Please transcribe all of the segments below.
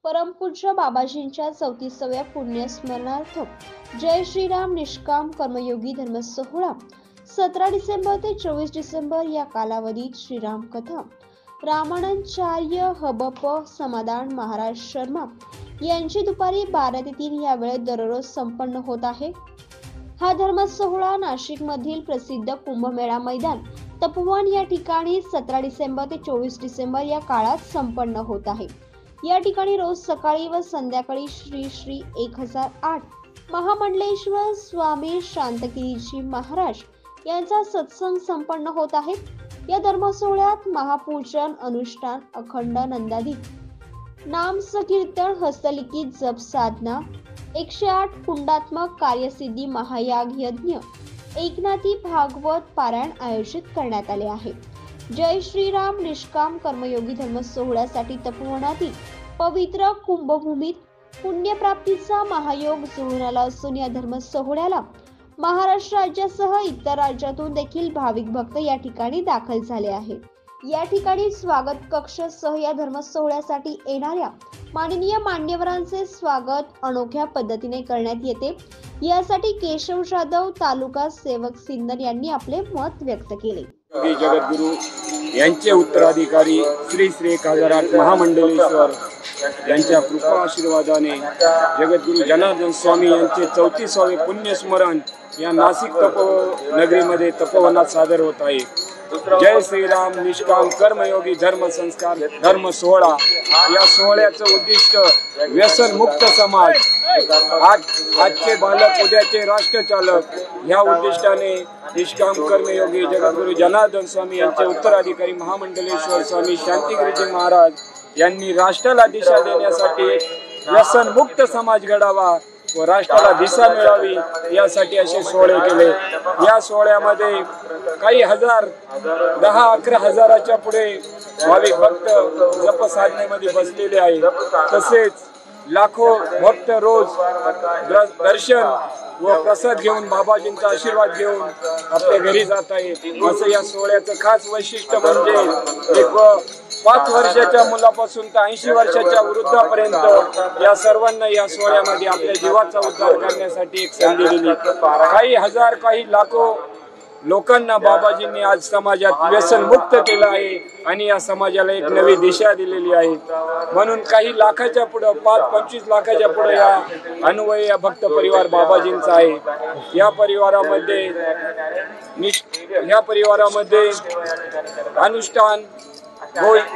परमपूज्य बाबाजींच्या 34व्या पुण्यस्मरणार्थ जय श्रीराम निष्काम कर्मयोगी धर्म सोहळा 17 डिसेंबर ते 24 डिसेंबर या कालावधीत श्रीराम कथा रामानंदाचार्य हबप समाधान महाराज शर्मा यांची दुपारी 12 ते 3 या वेळेत दररोज संपन्न होत आहे। हा धर्म सोहळा नाशिक मधील प्रसिद्ध कुंभमेळा मैदान तपोवन या ठिकाणी 17 डिसेंबर ते 24 डिसेंबर या काळात संपन्न होत आहे। या ठिकाणी रोज सकाळी व संध्याकाळी श्री 1008 महामंडलेश्वर स्वामी शांतगिरीजी महाराज यांचा सत्संग संपन्न होत आहे। या धर्म सोहळ्यात महापूजन, अनुष्ठान, अखंड नंदादीप, नाम संकीर्तन, हस्तलिखित जप साधना, 108 कुंडात्मक कार्यसिद्धी महायाग यज्ञ, एकनाथी भागवत पारायण आयोजित करण्यात आले आहे। जय श्रीराम निष्काम कर्मयोगी धर्म सोहळ्यासाठी तपोवनातील पवित्र कुंभभूमीत पुण्यप्राप्तीचा महायोग जुळून आला असून या धर्म सोहळ्याला महाराष्ट्र राज्यासह इतर राज्यातून देखील भाविक भक्त या ठिकाणी दाखल झाले आहेत। या ठिकाणी स्वागत कक्ष सह या धर्म सोहळ्यासाठी येणाऱ्या माननीय मान्यवरांचे स्वागत अनोख्या पद्धतीने करण्यात येते। यासाठी केशव जाधव तालुका सेवक सिन्नर यांनी आपले मत व्यक्त केले। जगद्गुरु यांचे उत्तराधिकारी श्री 1008 महामंडलेश्वर यांच्या कृपा आशीर्वादाने जगद्गुरु जनार्दन स्वामी यांचे 34वे पुण्यस्मरण या नाशिक तपोनगरीमध्ये तपोवनात सादर होत आहे। जय श्रीराम निष्काम कर्मयोगी धर्म संस्कार धर्म सोहळा या सोहळ्याचं उद्दिष्ट व्यसन मुक्त समाज, आजचे बालक उद्याचे राष्ट्रचालक या उद्दिष्टाने निष्काम कर्मयोगी जगद्गुरु जनार्दन स्वामी यांचे उत्तराधिकारी महामंडलेश्वर स्वामी शांतिगिरीजी महाराज यांनी राष्ट्राला दिशा देण्यासाठी व्यसन मुक्त समाज घडावा व राष्ट्राला दिशा मिळावी यासाठी असे सोहळे केले। या सोहळ्यामध्ये काही हजार 10-11 हजाराच्या पुढे भाविक भक्त जप साधनेमध्ये बसलेले आहेत। तसेच लाखो भक्त रोज दर्शन व प्रसाद घेऊन बाबाजींचा आशीर्वाद घेऊन आपल्या घरी जात आहेत। असं या सोहळ्याचं खास वैशिष्ट्य म्हणजे 5 वर्षाच्या मुलापासून तर 80 वर्षाच्या वृद्धापर्यंत या सर्वांना या सोहळ्यामध्ये आपल्या जीवाचा उद्धार करण्यासाठी एक संधी दिली। काही हजार काही लाखो लोकांना बाबाजींनी आज समाजात व्यसन मुक्त केलं आहे आणि या समाजाला एक नवी दिशा दिलेली आहे। म्हणून काही लाखाच्या पुढे 5-25 लाखाच्या पुढे या अन्वय या भक्त परिवार बाबाजींचा आहे। या परिवारामध्ये अनुष्ठान,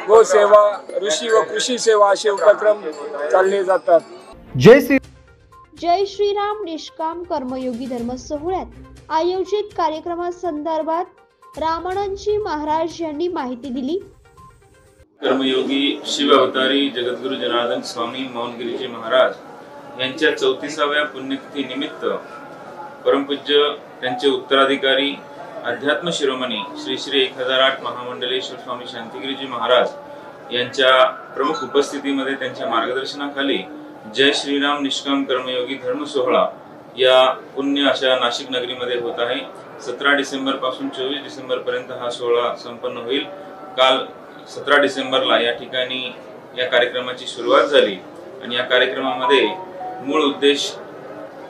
गो सेवा, ऋषी व कृषी सेवा असे उपक्रम चालले जातात। जय श्रीराम निष्काम कर्मयोगी धर्म सोहळ्यात आयोजित कार्यक्रमासंदर्भात रामानंदजी महाराज यांनी माहिती दिली। कर्मयोगी शिवावतारी जगद्गुरु जनार्दन स्वामी मौनगिरीजी महाराज यांच्या 34व्या पुण्यतिथी निमित्त परमपूज्य त्यांचे उत्तराधिकारी अध्यात्म शिरोमणी श्री 1008 महामंडलेश्वर स्वामी शांतिगिरीजी महाराज यांच्या प्रमुख उपस्थितीमध्ये त्यांच्या मार्गदर्शनाखाली जय श्रीराम निष्काम कर्मयोगी धर्म सोहळा या पुण्य अशा नाशिक नगरीमध्ये होत आहे। 17 डिसेंबर पासून 24 डिसेंबर पर्यंत हा सोहळा संपन्न होईल। काल 17 डिसेंबरला या ठिकाणी या कार्यक्रमाची सुरुवात झाली आणि या कार्यक्रमामध्ये मूळ उद्देश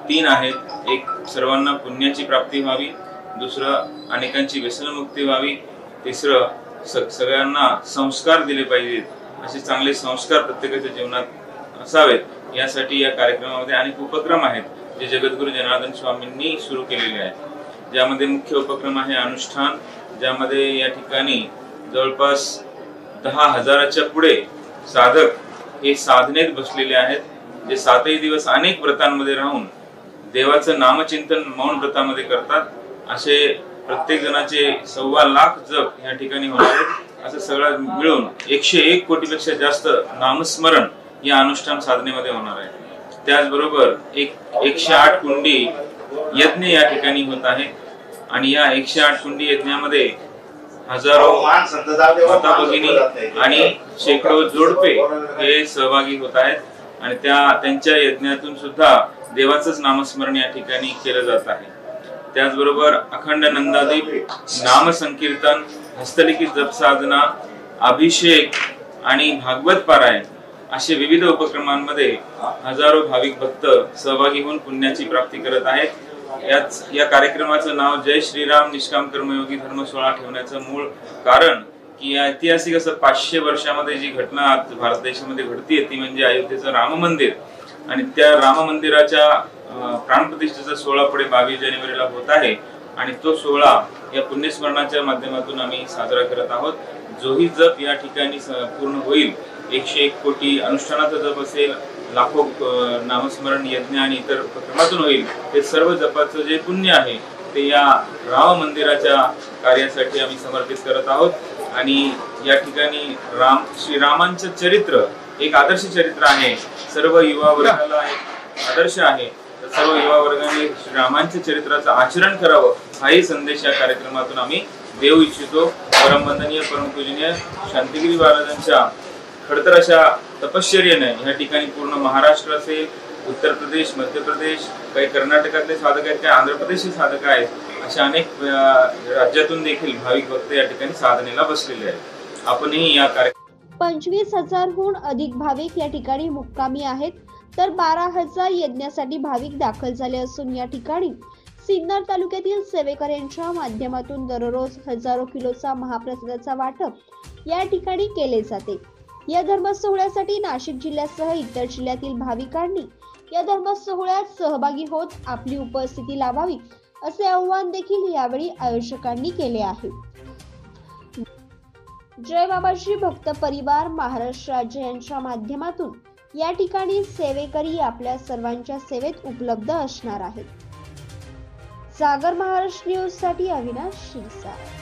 3 आहेत। एक, सर्वांना पुण्याची प्राप्ती व्हावी, दुसरं अनेकांची व्यसनमुक्ती व्हावी, तिसरं सगळ्यांना संस्कार दिले पाहिजेत, असे चांगले संस्कार प्रत्येकाच्या जीवनात असावेत यासाठी या कार्यक्रमामध्ये अनेक उपक्रम आहेत जे जगद्गुरु जनार्दन स्वामींनी सुरू केलेले आहेत। ज्यामध्ये मुख्य उपक्रम आहे अनुष्ठान, ज्यामध्ये या ठिकाणी जवळपास 10 हजाराच्या पुढे साधक हे साधनेत बसलेले आहेत, जे 7 दिवस अनेक व्रतांमध्ये राहून देवाचं नामचिंतन मौन व्रतामध्ये करतात। असे प्रत्येक जणाचे 1.25 लाख जप या ठिकाणी होणार आहेत। असं सगळं मिळून 101 कोटीपेक्षा जास्त नामस्मरण या अनुष्ठान साधनेमध्ये होणार आहे। त्याचबरोबर 108 कुंडी यज्ञ या ठिकाणी होत आहे आणि या 108 कुंडी यज्ञामध्ये हजारो माता भगिनी आणि शेकडो जोडपे हे सहभागी होत आहेत आणि त्यांच्या यज्ञातून सुद्धा देवाचंच नामस्मरण या ठिकाणी केलं जात आहे। त्याचबरोबर अखंड नंदादीप, नाम संकीर्तन, हस्तलिखित जप साधना, अभिषेक आणि भागवत पारायण असे विविध उपक्रमांमध्ये हजारो भाविक भक्त सहभागी होऊन पुण्याची प्राप्ती करत आहेत। या कार्यक्रमाचं नाव जय श्रीराम निष्काम कर्मयोगी धर्म सोहळा ठेवण्याचं मूळ कारण की ऐतिहासिक असं 500 वर्षामध्ये जी घटना आज भारत देशामध्ये घडतीये ती म्हणजे अयोध्येचं राम मंदिर आणि त्या राम मंदिराच्या प्राणप्रतिष्ठेचा सोहळा पुढे 22 जानेवारीला होत आहे आणि तो सोहळा या पुण्यस्मरणाच्या माध्यमातून आम्ही साजरा करत आहोत। जोही जप या ठिकाणी पूर्ण होईल, 101 कोटी अनुष्ठानाचा जप असेल, लाखो नामस्मरण यज्ञ आणि इतर उपक्रमातून होईल, ते सर्व जपाचं जे पुण्य आहे ते या राम मंदिराच्या कार्यासाठी आम्ही समर्पित करत आहोत। आणि या ठिकाणी श्रीरामांचं चरित्र एक आदर्श चरित्र आहे, सर्व युवा वर्गाला एक आदर्श आहे, तर सर्व युवा वर्गाने श्रीरामांच्या चरित्राचं आचरण करावं हाही संदेश या कार्यक्रमातून आम्ही देऊ इच्छितो। परमवंदनीय परमपूजनीय शांतिगिरी महाराजांच्या खडतर अशा तपश्चर्येने या ठिकाणी पूर्ण महाराष्ट्र असेल, उत्तर प्रदेश, मध्य प्रदेश, काही कर्नाटकातले साधक आहेत, काही आंध्र प्रदेशचे साधक आहेत, अशा अनेक राज्यातून देखील भाविक भक्त या ठिकाणी साधनेला बसलेले आहेत। आपणही या 25,000हून अधिक भाविक या ठिकाणी मुक्कामी आहेत, तर 12,000 यज्ञासाठी भाविक दाखल झाले असून या ठिकाणी सिन्नर तालुक्यातील सेवेकऱ्यांच्या माध्यमातून दररोज हजारो किलोचा महाप्रसादाचा वाटप या ठिकाणी केले जाते। या धर्म सोहळ्यासाठी नाशिक जिल्ह्यासह इतर जिल्ह्यातील भाविकांनी या धर्म सोहळ्यात सहभागी होत आपली उपस्थिती लावावी असे आवाहन देखील यावेळी आयोजकांनी केले आहे। जय बाबाजी भक्त परिवार महाराष्ट्र राज्य यांच्या माध्यमातून या ठिकाणी सेवेकरी आपल्या सर्वांच्या सेवेत उपलब्ध असणार आहेत। सागर महाराष्ट्र न्यूज साठी अविनाश शिरसाट।